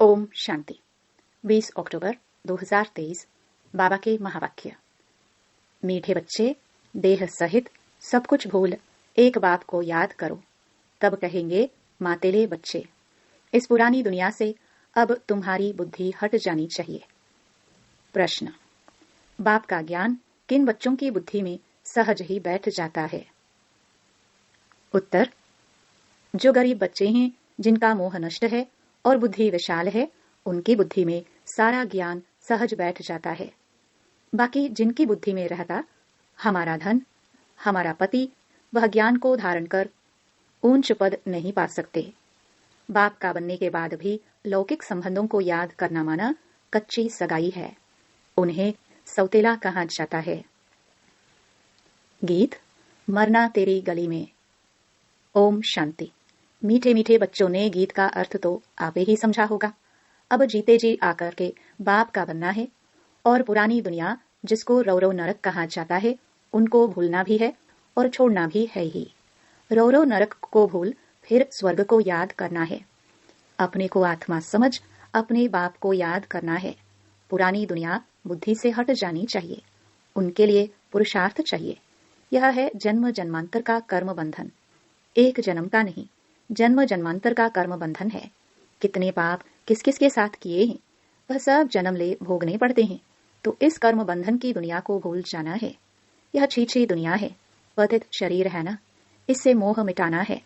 ओम शांति। 20 अक्टूबर 2023। बाबा के महावाक्य। मीठे बच्चे, देह सहित सब कुछ भूल एक बाप को याद करो, तब कहेंगे मातेले बच्चे। इस पुरानी दुनिया से अब तुम्हारी बुद्धि हट जानी चाहिए। प्रश्न: बाप का ज्ञान किन बच्चों की बुद्धि में सहज ही बैठ जाता है? उत्तर: जो गरीब बच्चे हैं, जिनका मोह नष्ट है और बुद्धि विशाल है, उनकी बुद्धि में सारा ज्ञान सहज बैठ जाता है। बाकी जिनकी बुद्धि में रहता हमारा धन, हमारा पति, वह ज्ञान को धारण कर ऊंच पद नहीं पा सकते। बाप का बनने के बाद भी लौकिक संबंधों को याद करना माना कच्ची सगाई है। उन्हें सौतेला कहा जाता है। गीत: मरना तेरी गली में। ओम शांति। मीठे मीठे बच्चों ने गीत का अर्थ तो आपे ही समझा होगा। अब जीते जी आकर के बाप का बनना है और पुरानी दुनिया जिसको रौरव नरक कहा जाता है, उनको भूलना भी है और छोड़ना भी है ही। रौरव नरक को भूल फिर स्वर्ग को याद करना है। अपने को आत्मा समझ अपने बाप को याद करना है। पुरानी दुनिया बुद्धि से हट जानी चाहिए। उनके लिए पुरुषार्थ चाहिए। यह है जन्म जन्मांतर का कर्म बंधन। एक जन्म का नहीं, जन्म जन्मांतर का कर्म बंधन है। कितने पाप किस किस के साथ किए हैं, वह सब जन्म ले भोगने पड़ते हैं। तो इस कर्म बंधन की दुनिया को भूल जाना है। यह छीछी दुनिया है, पतित शरीर है ना, इससे मोह मिटाना है।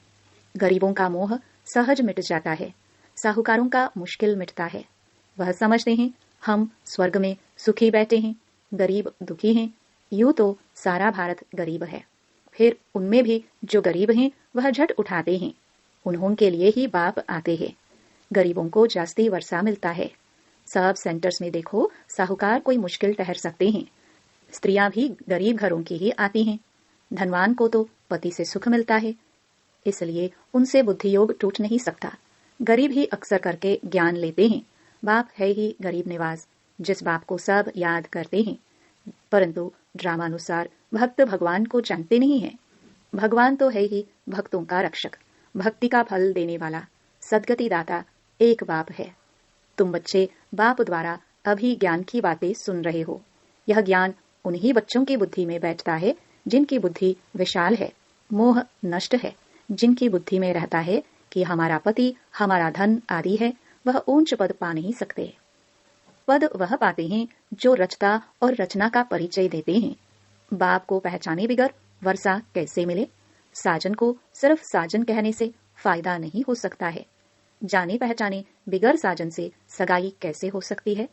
गरीबों का मोह सहज मिट जाता है, साहूकारों का मुश्किल मिटता है। वह समझते हैं हम स्वर्ग में सुखी बैठे हैं, गरीब दुखी हैं। यूं तो सारा भारत गरीब है, फिर उनमें भी जो गरीब हैं वह झट उठाते हैं। उन्हों के लिए ही बाप आते हैं। गरीबों को जास्ती वर्षा मिलता है। सब सेंटर्स में देखो, साहूकार कोई मुश्किल ठहर सकते हैं। स्त्रियां भी गरीब घरों की ही आती हैं। धनवान को तो पति से सुख मिलता है, इसलिए उनसे बुद्धि योग टूट नहीं सकता। गरीब ही अक्सर करके ज्ञान लेते हैं। बाप है ही गरीब निवास, जिस बाप को सब याद करते हैं, परंतु ड्रामानुसार भक्त भगवान को जानते नहीं है। भगवान तो है ही भक्तों का रक्षक, भक्ति का फल देने वाला, सदगति दाता एक बाप है। तुम बच्चे बाप द्वारा अभी ज्ञान की बातें सुन रहे हो। यह ज्ञान उन्हीं बच्चों की बुद्धि में बैठता है जिनकी बुद्धि विशाल है, मोह नष्ट है, जिनकी बुद्धि में रहता है कि हमारा पति, हमारा धन आदि है, वह ऊंच पद पा नहीं सकते। पद वह पाते हैं जो रचता और रचना का परिचय देते हैं। बाप को पहचाने बिगर वर्षा कैसे मिले? साजन को सिर्फ साजन कहने से फायदा नहीं हो सकता है। जाने पहचाने बिगर साजन से सगाई कैसे हो सकती है?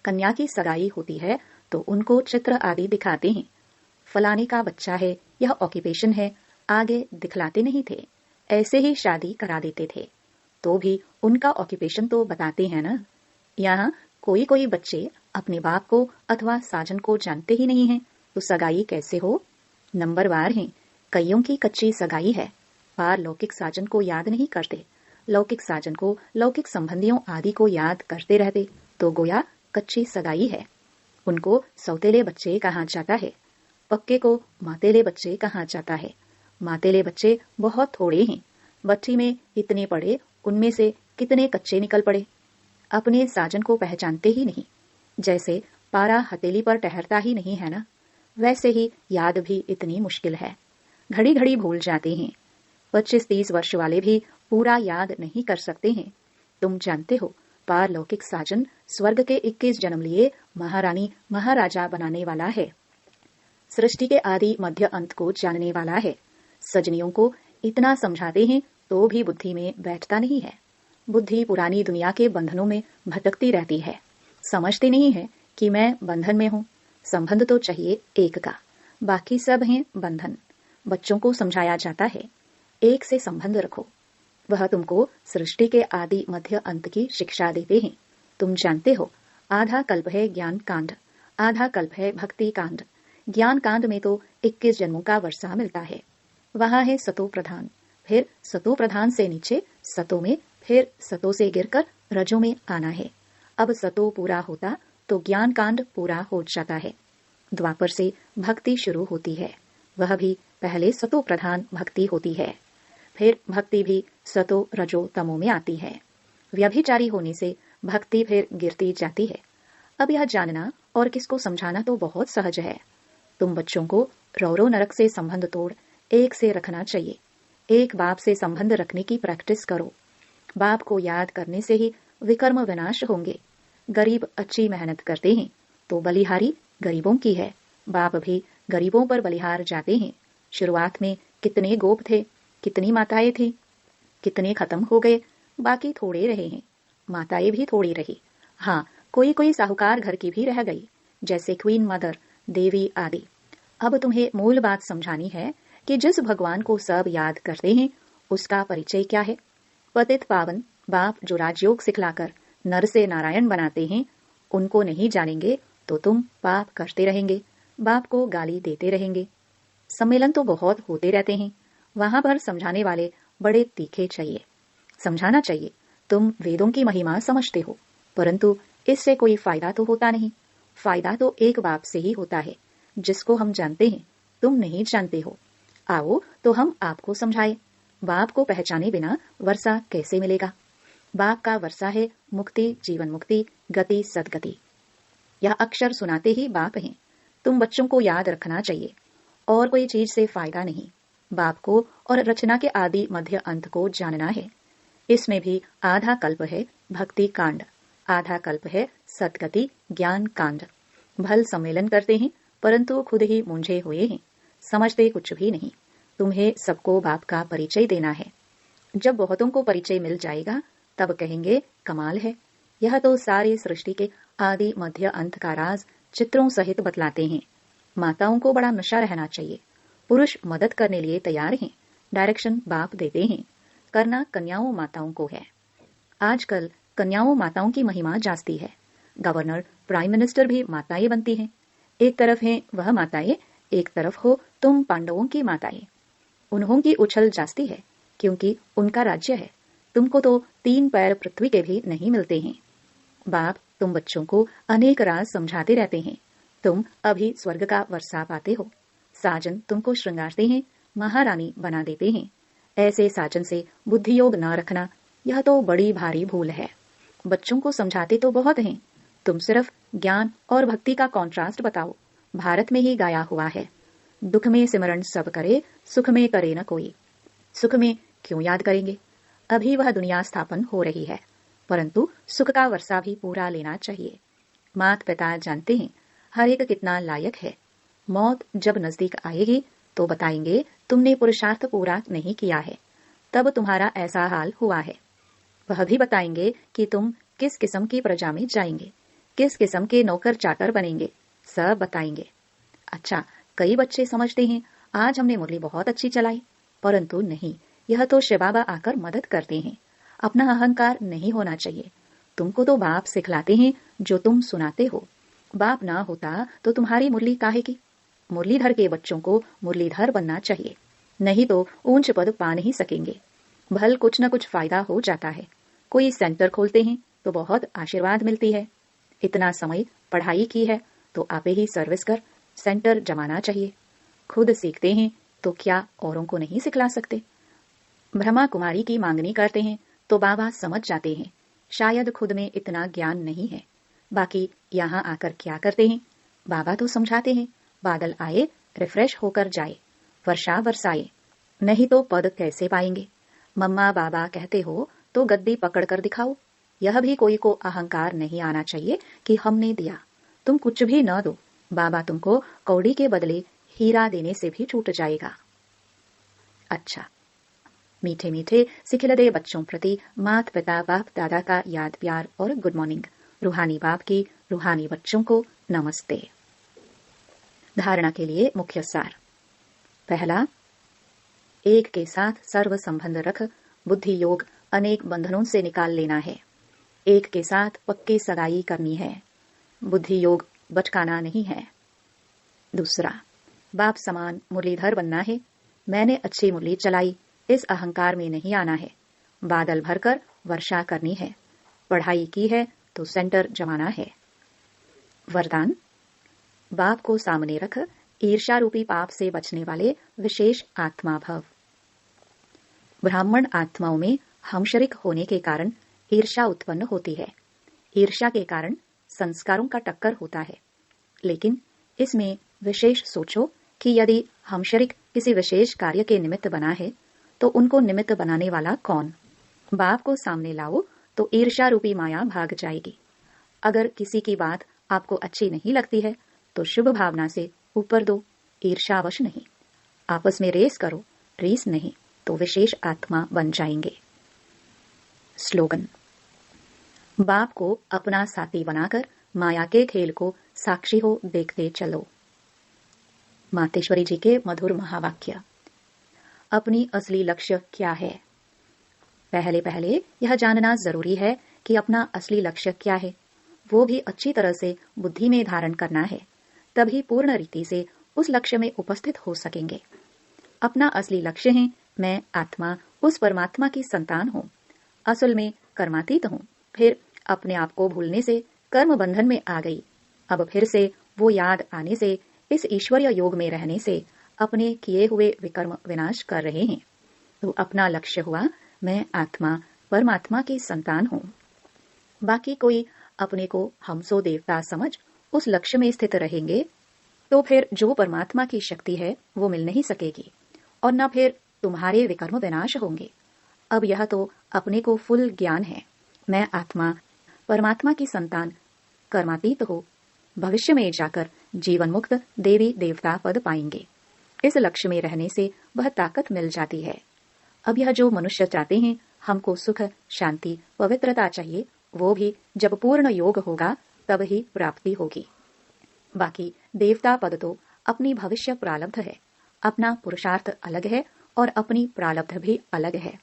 कन्या की सगाई होती है तो उनको चित्र आदि दिखाते हैं। फलाने का बच्चा है, यह ऑक्यूपेशन है, आगे दिखलाते नहीं थे। ऐसे ही शादी करा देते थे, तो भी उनका ऑक्यूपेशन तो बताते हैं ना। यहाँ कोई कोई बच्चे अपने बाप को अथवा साजन को जानते ही नहीं हैं, तो सगाई कैसे हो? नंबरवार हैं। कईयों की कच्ची सगाई है। पार लौकिक साजन को याद नहीं करते, लौकिक साजन को, लौकिक संबंधियों आदि को याद करते रहते, तो गोया कच्ची सगाई है। उनको सौतेले बच्चे कहा जाता है। पक्के को मातेले बच्चे कहा जाता है। मातेले बच्चे बहुत थोड़े हैं। भट्टी में इतने पड़े, उनमें से कितने कच्चे निकल पड़े। अपने साजन को पहचानते ही नहीं। जैसे पारा हथेली पर ठहरता ही नहीं है ना, वैसे ही याद भी इतनी मुश्किल है। घड़ी घड़ी भूल जाते हैं। 25-30 वर्ष वाले भी पूरा याद नहीं कर सकते हैं। तुम जानते हो, पारलौकिक साजन स्वर्ग के 21 जन्म लिए महारानी महाराजा बनाने वाला है। सृष्टि के आदि मध्य अंत को जानने वाला है। सजनियों को इतना समझाते हैं तो भी बुद्धि में बैठता नहीं है। बुद्धि पुरानी दुनिया के बंधनों में भटकती रहती है। समझते नहीं है कि मैं बंधन में हूँ। संबंध तो चाहिए एक का, बाकी सब हैं बंधन। बच्चों को समझाया जाता है, एक से संबंध रखो। वह तुमको सृष्टि के आदि मध्य अंत की शिक्षा देते हैं। तुम जानते हो, आधा कल्प है ज्ञान कांड, आधा कल्प है भक्ति कांड। ज्ञान कांड में तो 21 जन्मों का वर्षा मिलता है। वहां है सतो प्रधान, फिर सतो प्रधान से नीचे सतो में, फिर सतो से गिरकर रजो में आना है। अब सतो पूरा होता तो ज्ञान कांड पूरा हो जाता है। द्वापर से भक्ति शुरू होती है। वह भी पहले सतो प्रधान भक्ति होती है, फिर भक्ति भी सतो रजो तमो में आती है। व्यभिचारी होने से भक्ति फिर गिरती जाती है। अब यह जानना और किसको समझाना तो बहुत सहज है। तुम बच्चों को रौरव नरक से संबंध तोड़ एक से रखना चाहिए। एक बाप से संबंध रखने की प्रैक्टिस करो। बाप को याद करने से ही विकर्म विनाश होंगे। गरीब अच्छी मेहनत करते हैं तो बलिहारी गरीबों की है। बाप भी गरीबों पर बलिहार जाते हैं। शुरुआत में कितने गोप थे, कितनी माताएं थी, कितने खत्म हो गए, बाकी थोड़े रहे हैं। माताएं भी थोड़ी रही। हाँ, कोई कोई साहूकार घर की भी रह गई, जैसे क्वीन मदर, देवी आदि। अब तुम्हें मूल बात समझानी है कि जिस भगवान को सब याद करते हैं उसका परिचय क्या है। पतित पावन बाप जो राजयोग सिखलाकर नर से नारायण बनाते हैं, उनको नहीं जानेंगे तो तुम पाप करते रहेंगे, बाप को गाली देते रहेंगे। सम्मेलन तो बहुत होते रहते हैं, वहां पर समझाने वाले बड़े तीखे चाहिए। समझाना चाहिए, तुम वेदों की महिमा समझते हो, परंतु इससे कोई फायदा तो होता नहीं। फायदा तो एक बाप से ही होता है जिसको हम जानते हैं, तुम नहीं जानते हो। आओ तो हम आपको समझाए। बाप को पहचाने बिना वर्षा कैसे मिलेगा। बाप का वर्षा है मुक्ति, जीवन मुक्ति, गति सदगति। यह अक्षर सुनाते ही बाप हैं। तुम बच्चों को याद रखना चाहिए, और कोई चीज से फायदा नहीं। बाप को और रचना के आदि मध्य अंत को जानना है। इसमें भी आधा कल्प है भक्ति कांड, आधा कल्प है सदगति ज्ञान कांड। भल सम्मेलन करते हैं परंतु खुद ही मूंझे हुए हैं, समझते कुछ भी नहीं। तुम्हें सबको बाप का परिचय देना है। जब बहुतों को परिचय मिल जाएगा तब कहेंगे कमाल है, यह तो सारी सृष्टि के आदि मध्य अंत का राज चित्रों सहित बतलाते हैं। माताओं को बड़ा नशा रहना चाहिए। पुरुष मदद करने लिए तैयार हैं, डायरेक्शन बाप देते हैं, करना कन्याओं माताओं को है। आजकल कन्याओं माताओं की महिमा जास्ती है। गवर्नर, प्राइम मिनिस्टर भी माताएं बनती हैं। एक तरफ हैं वह माताएं, एक तरफ हो तुम पांडवों की माताएं। उन्हों की उछल जास्ती है क्योंकि उनका राज्य है। तुमको तो 3 पैर पृथ्वी के भी नहीं मिलते हैं। बाप तुम बच्चों को अनेक राज समझाते रहते हैं। तुम अभी स्वर्ग का वर्षा पाते हो। साजन तुमको श्रृंगारते हैं, महारानी बना देते हैं। ऐसे साजन से बुद्धि योग न रखना, यह तो बड़ी भारी भूल है। बच्चों को समझाते तो बहुत हैं, तुम सिर्फ ज्ञान और भक्ति का कॉन्ट्रास्ट बताओ। भारत में ही गाया हुआ है, दुख में सिमरण सब करे, सुख में करे न कोई। सुख में क्यों याद करेंगे, अभी वह दुनिया स्थापन हो रही है, परंतु सुख का वर्षा भी पूरा लेना चाहिए। मात पिता जानते हैं हर एक कितना लायक है। मौत जब नजदीक आएगी तो बताएंगे तुमने पुरुषार्थ पूरा नहीं किया है, तब तुम्हारा ऐसा हाल हुआ है। वह भी बताएंगे कि तुम किस किस्म की प्रजा में जाएंगे, किस किस्म के नौकर चाकर बनेंगे, सब बताएंगे। अच्छा, कई बच्चे समझते हैं आज हमने मुरली बहुत अच्छी चलाई, परंतु नहीं, यह तो शिव बाबा आकर मदद करते हैं। अपना अहंकार नहीं होना चाहिए। तुमको तो बाप सिखलाते हैं जो तुम सुनाते हो। बाप ना होता तो तुम्हारी मुरली काहे की। मुरलीधर के बच्चों को मुरलीधर बनना चाहिए, नहीं तो ऊंच पद पा नहीं सकेंगे। भल कुछ न कुछ फायदा हो जाता है। कोई सेंटर खोलते हैं तो बहुत आशीर्वाद मिलती है। इतना समय पढ़ाई की है तो आपे ही सर्विस कर सेंटर जमाना चाहिए। खुद सीखते हैं तो क्या औरों को नहीं सिखला सकते। ब्रह्मा कुमारी की मांगनी करते हैं तो बाबा समझ जाते हैं शायद खुद में इतना ज्ञान नहीं है। बाकी यहाँ आकर क्या करते हैं, बाबा तो समझाते हैं बादल आए रिफ्रेश होकर जाए, वर्षा बरसाए, नहीं तो पद कैसे पाएंगे। मम्मा बाबा कहते हो तो गद्दी पकड़ कर दिखाओ। यह भी कोई को अहंकार नहीं आना चाहिए कि हमने दिया। तुम कुछ भी न दो, बाबा तुमको कौड़ी के बदले हीरा देने से भी छूट जाएगा। अच्छा, मीठे मीठे सिखिलदे बच्चों प्रति मात पिता बाप दादा का याद प्यार और गुड मॉर्निंग। रूहानी बाप की रूहानी बच्चों को नमस्ते। धारणा के लिए मुख्य सार। पहला, एक के साथ सर्व संबंध रख बुद्धि योग अनेक बंधनों से निकाल लेना है। एक के साथ पक्की सगाई करनी है, बुद्धि योग बचकाना नहीं है। दूसरा, बाप समान मुरलीधर बनना है। मैंने अच्छी मुरली चलाई, इस अहंकार में नहीं आना है। बादल भरकर वर्षा करनी है। पढ़ाई की है तो सेंटर जमाना है। वरदान, बाप को सामने रख ईर्ष्या रूपी पाप से बचने वाले विशेष आत्मा भव। ब्राह्मण आत्माओं में हम शरीक होने के कारण ईर्ष्या उत्पन्न होती है। ईर्ष्या के कारण संस्कारों का टक्कर होता है। लेकिन इसमें विशेष सोचो कि यदि हम शरीक किसी विशेष कार्य के निमित्त बना है तो उनको निमित्त बनाने वाला कौन? बाप को सामने लाओ तो ईर्ष्या रूपी माया भाग जाएगी। अगर किसी की बात आपको अच्छी नहीं लगती है तो शुभ भावना से ऊपर दो, ईर्ष्यावश नहीं। आपस में रेस करो, रीस नहीं तो विशेष आत्मा बन जाएंगे। स्लोगन: बाप को अपना साथी बनाकर माया के खेल को साक्षी हो देखते चलो। मातेश्वरी जी के मधुर महावाक्य। अपनी असली लक्ष्य क्या है? पहले पहले यह जानना जरूरी है कि अपना असली लक्ष्य क्या है, वो भी अच्छी तरह से बुद्धि में धारण करना है, तभी पूर्ण रीति से उस लक्ष्य में उपस्थित हो सकेंगे। अपना असली लक्ष्य है मैं आत्मा उस परमात्मा की संतान हूँ, असल में कर्मातीत हूँ। फिर अपने आप को भूलने से कर्म बंधन में आ गई। अब फिर से वो याद आने से, इस ईश्वरीय योग में रहने से अपने किए हुए विकर्म विनाश कर रहे हैं। तो अपना लक्ष्य हुआ मैं आत्मा परमात्मा की संतान हूँ। बाकी कोई अपने को हमसो देवता समझ उस लक्ष्य में स्थित रहेंगे तो फिर जो परमात्मा की शक्ति है वो मिल नहीं सकेगी और न फिर तुम्हारे विकर्म विनाश होंगे। अब यह तो अपने को फुल ज्ञान है, मैं आत्मा परमात्मा की संतान कर्मातीत हो, भविष्य में जाकर जीवन मुक्त देवी देवता पद पाएंगे। इस लक्ष्य में रहने से वह ताकत मिल जाती है। अब यह जो मनुष्य चाहते हैं हमको सुख शांति पवित्रता चाहिए, वो भी जब पूर्ण योग होगा तब ही प्राप्ति होगी। बाकी देवता पद तो अपनी भविष्य प्रारब्ध है, अपना पुरुषार्थ अलग है और अपनी प्रारब्ध भी अलग है,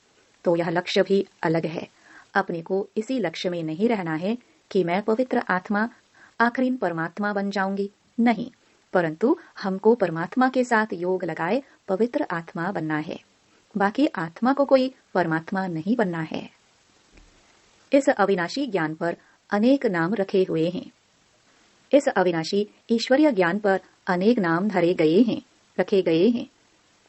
तो यह लक्ष्य भी अलग है। अपने को इसी लक्ष्य में नहीं रहना है कि मैं पवित्र आत्मा आखिरी परमात्मा बन जाऊंगी, नहीं, परंतु हमको परमात्मा के साथ योग लगाए पवित्र आत्मा बनना है। बाकी आत्मा को कोई परमात्मा नहीं बनना है। इस अविनाशी ज्ञान पर अनेक नाम रखे हुए हैं। इस अविनाशी ईश्वरीय ज्ञान पर अनेक नाम धरे गए हैं, रखे गए हैं।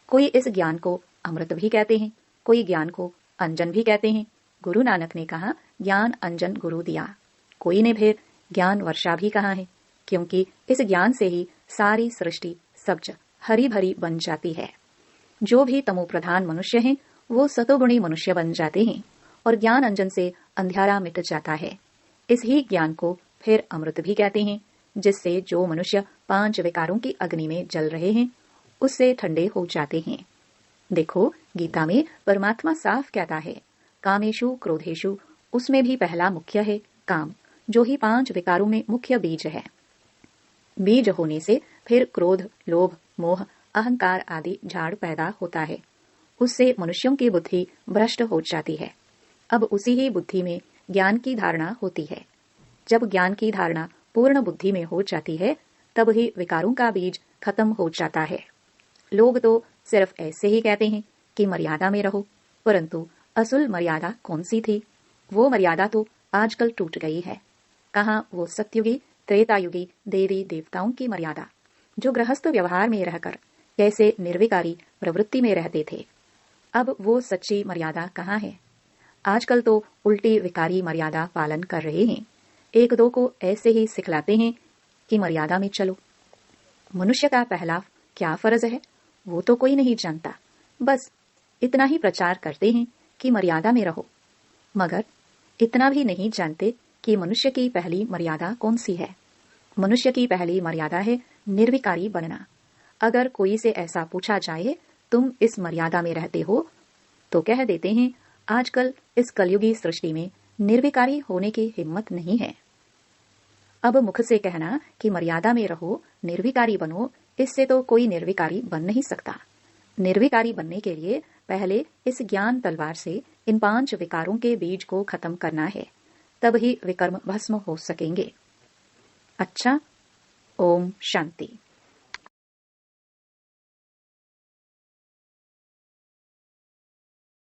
कोई इस ज्ञान को अमृत भी कहते हैं, कोई ज्ञान को अंजन भी कहते हैं। गुरु नानक ने कहा ज्ञान अंजन गुरु दिया। कोई ने फिर ज्ञान वर्षा भी कहा है, क्योंकि इस ज्ञान से ही सारी सृष्टि सब्ज हरी भरी बन जाती है। जो भी तमो प्रधान मनुष्य हैं वो सतोगुणी मनुष्य बन जाते हैं और ज्ञान अंजन से अंधियारा मिट जाता है। इस ही ज्ञान को फिर अमृत भी कहते हैं, जिससे जो मनुष्य 5 विकारों की अग्नि में जल रहे हैं उससे ठंडे हो जाते हैं। देखो गीता में परमात्मा साफ कहता है कामेशु क्रोधेशु, उसमें भी पहला मुख्य है काम, जो ही 5 विकारों में मुख्य बीज है। बीज होने से फिर क्रोध लोभ मोह अहंकार आदि झाड़ पैदा होता है, उससे मनुष्यों की बुद्धि भ्रष्ट हो जाती है। अब उसी ही बुद्धि में ज्ञान की धारणा होती है। जब ज्ञान की धारणा पूर्ण बुद्धि में हो जाती है तब ही विकारों का बीज खत्म हो जाता है। लोग तो सिर्फ ऐसे ही कहते हैं कि मर्यादा में रहो, परंतु असल मर्यादा कौन सी थी? वो मर्यादा तो आजकल टूट गई है। कहाँ वो सत्युगी त्रेतायुगी देवी देवताओं की मर्यादा, जो गृहस्थ व्यवहार में रहकर कैसे निर्विकारी प्रवृत्ति में रहते थे। अब वो सच्ची मर्यादा कहाँ है? आजकल तो उल्टी विकारी मर्यादा पालन कर रहे हैं। एक दो को ऐसे ही सिखलाते हैं कि मर्यादा में चलो। मनुष्य का पहला क्या फर्ज है वो तो कोई नहीं जानता, बस इतना ही प्रचार करते हैं कि मर्यादा में रहो, मगर इतना भी नहीं जानते कि मनुष्य की पहली मर्यादा कौन सी है। मनुष्य की पहली मर्यादा है निर्विकारी बनना। अगर कोई से ऐसा पूछा जाए तुम इस मर्यादा में रहते हो, तो कह देते हैं आजकल इस कलयुगी सृष्टि में निर्विकारी होने की हिम्मत नहीं है। अब मुख से कहना कि मर्यादा में रहो निर्विकारी बनो, इससे तो कोई निर्विकारी बन नहीं सकता। निर्विकारी बनने के लिए पहले इस ज्ञान तलवार से इन 5 विकारों के बीज को खत्म करना है, तब ही विकर्म भस्म हो सकेंगे। अच्छा, ओम शांति।